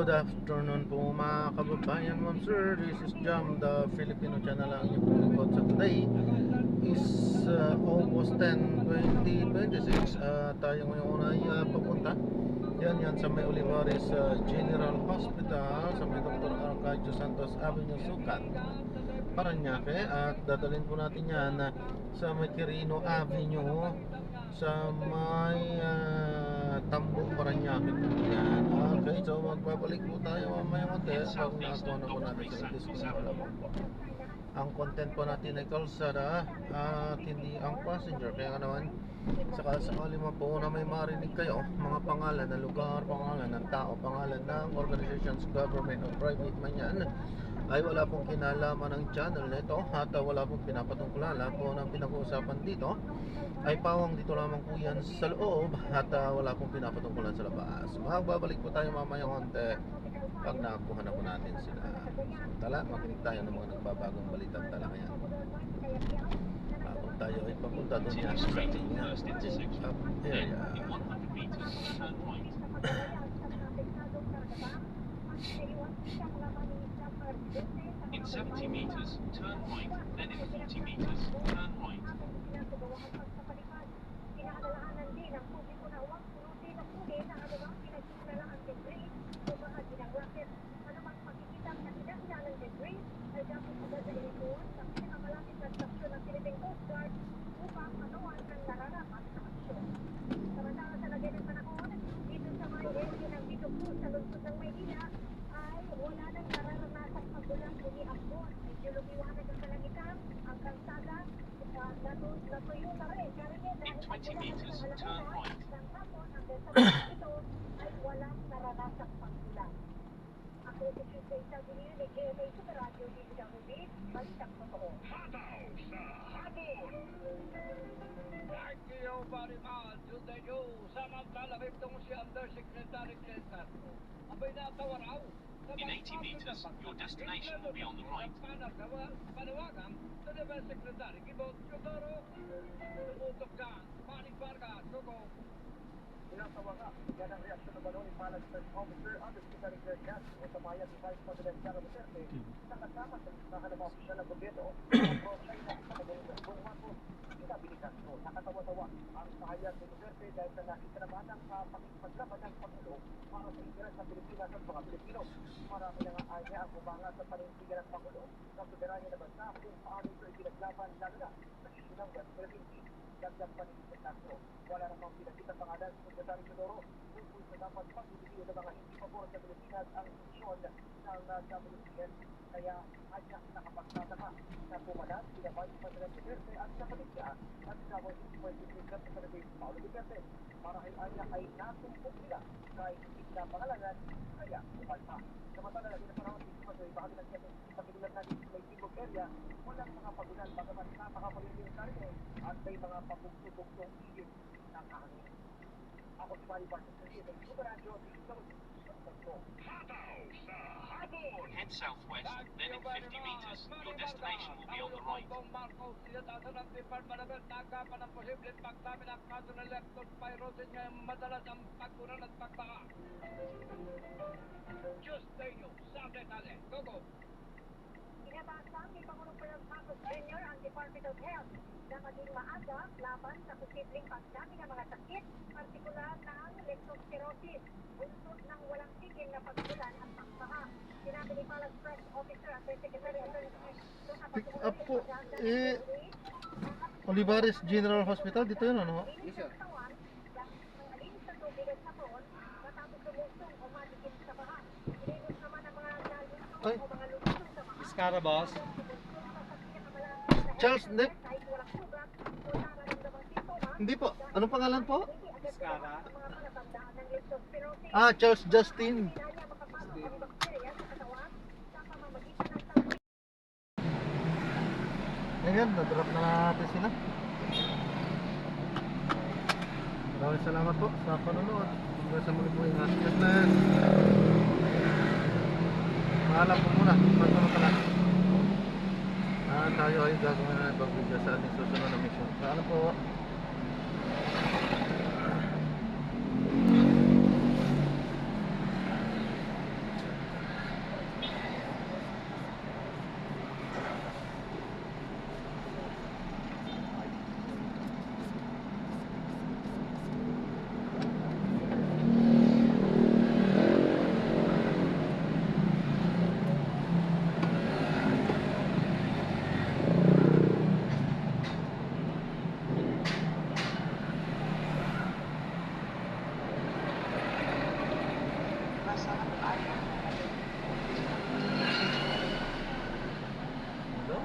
Good afternoon po mga kababayan, ma'am sir. This is Jam, the Filipino channel ang inyong lingkod. So today is August 10, 2026. Tayo ngayon ay papunta yan sa may Olivares General Hospital sa may Dr. Arcadio Santos Avenue, Sucat, Parañaque. At dadalhin po natin yan sa may Quirino Avenue sa may Tambo, Parañaque po yan. Okay, so magbabalik po tayo mamaya konti pag nakakuha na po natin sa disclaimer po. Ang content po natin ay kalsada at hindi ang passenger. Kaya naman sakali mo po na may marinig kayo mga pangalan ng lugar, pangalan ng tao, pangalan ng organizations, government o private man yan, ay wala pong kinalaman ng channel nito at wala pong pinapatungkulan. Lahat po ng pinag-uusapan dito ay pawang dito lamang po yan sa loob at wala pong pinapatungkulan sa labas. Magbabalik po tayo mamaya konti pag nakakuha na po natin sila. Tala, makinig tayo ng mga nagbabagong balitang talakayan. Kung tayo ay papunta doon yan sa ating area. In 70 meters, turn right, then in 40 meters, turn right. Pinaalalahanan din ang publiko na huwag punutin ang huli na anumang pinagsimula ang debris o bahagi ng rocket. Anumang makikitang nakidasya ng debris ay dapat agad na ilikuan sa pinakamalapit na stasyon ng Philippine Coast Guard upang magawan ng nararapat na aksyon. Samantala sa lagay ng panahon, dito sa may area ng dito po sa lungsod ng Maynila ay wala nang nararanasang pagulang muli ang buwan. Medyo lumiwanag ang kalangitan, ang kalsada, natuyo na rin. In 20 meters, turn right. Ng hapon hanggang sa mga ito ay walang naranasang pagulang. Ako si Tuesday sa Ginil ni GMA Super Radio DWB, balitang totoo. Hataw sa hapon! Thank you very much, Tuesday News. Samantala, itong si Undersecretary Clinton. Abay natawa raw. In 80 meters, your destination will be on the right. Panawagan sa Defense Secretary Gibon Teodoro. Tumutok ka, Manny Vargas, Sugo. Tinatawa ka, yan ang reaksyon ng Baloni Palace First Officer Undersecretary Claire Castro o sa bayan ni Vice President Sara Duterte sa kasama sa listahan ng mga opisyal ng gobyerno ng pro-China sa Pagulong ng Bumato. Sinabi ni Castro, nakatawa-tawa ang pahayag ni Duterte dahil sa nakita naman ang pakikipaglaban ng Pangulo para sa interes ng Pilipinas at mga Pilipino. Marami na nga ay niya ang bumanga sa panindigan ng Pangulo na soberanya na bansa kung paano ito itinaglaban lalo na sa isyu ng West Philippine Sea. Dagdag pa ni Castro, wala namang pinakita pangalan sa Secretary Teodoro tungkol sa dapat pagbibigay ng mga hindi pabor sa Pilipinas ang misyon ng WPS. Kaya anya nakapagtataka na pumalat sila Vice President Duterte at sa Palitia at sa Vice President Representative Paulo Duterte. Marahil anya ay natumpok nila kahit hindi pinapangalanan kaya umalpa. Samantala lagi na panahon dito sa ibahagi ng Quezon sa pinulat natin sa may Timog area, walang mga pagulan bagamat napakapulitin yung karne at may mga pagbuktong iyon ng hangin. Ako si Manny Vargas sa GMA Super Radio Hataw sa hapon! Head southwest, then in 50 meters, your destination will be on the right. Marcos, sinatasan ng Department of Health, nagapan ng posibleng pagdami ng kaso ng leptospirosis ngayong madalas ang pagkunan at pagbaha. Tuesday News, sa detalye. Go! Inabasang ni Pangulong Ferdinand Marcos Jr. ang Department of Health na maging maaga laban sa posibleng pagdami ng mga sakit, partikular ng leptospirosis, bunsod ng walang tigil na pagkulan at pagbaha. Sinabi ni Palace Press Officer at Secretary Pick up po Olivares General Hospital, dito yun ano? Yes, sir. Ang alin sa tubig at sapon, matapos lumusong o matikim sa baha. Ininos naman ang mga nalusong Ay. o mga lumusong sa baha. Iskara, boss. Charles, hindi po. Anong pangalan po? Iskara. Charles Justin. Ayan, na-drop na natin sila. Maraming salamat po sa panonood. Hanggang sa muli po yung ating plan. Maalam po muna. Pagkaroon ka lang. Tayo ay gagawin na ibang video sa ating susunod na mission. Paalam po. Hello?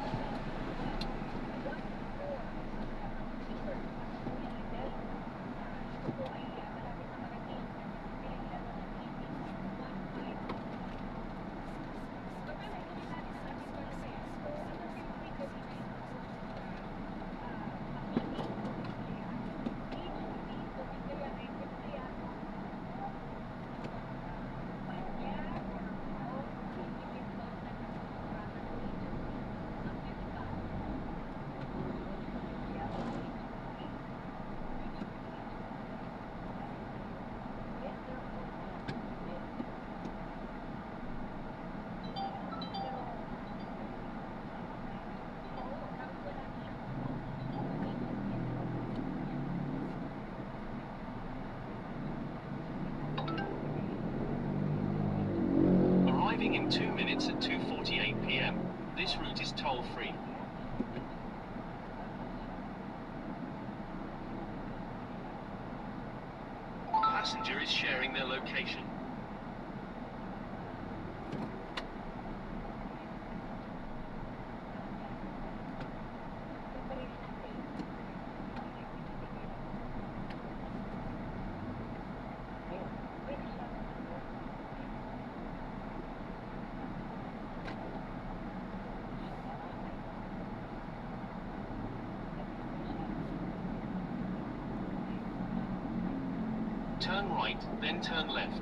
Arriving in 2 minutes at 2:48 p.m. This route is toll-free. Passenger is sharing their location. Turn right, then turn left.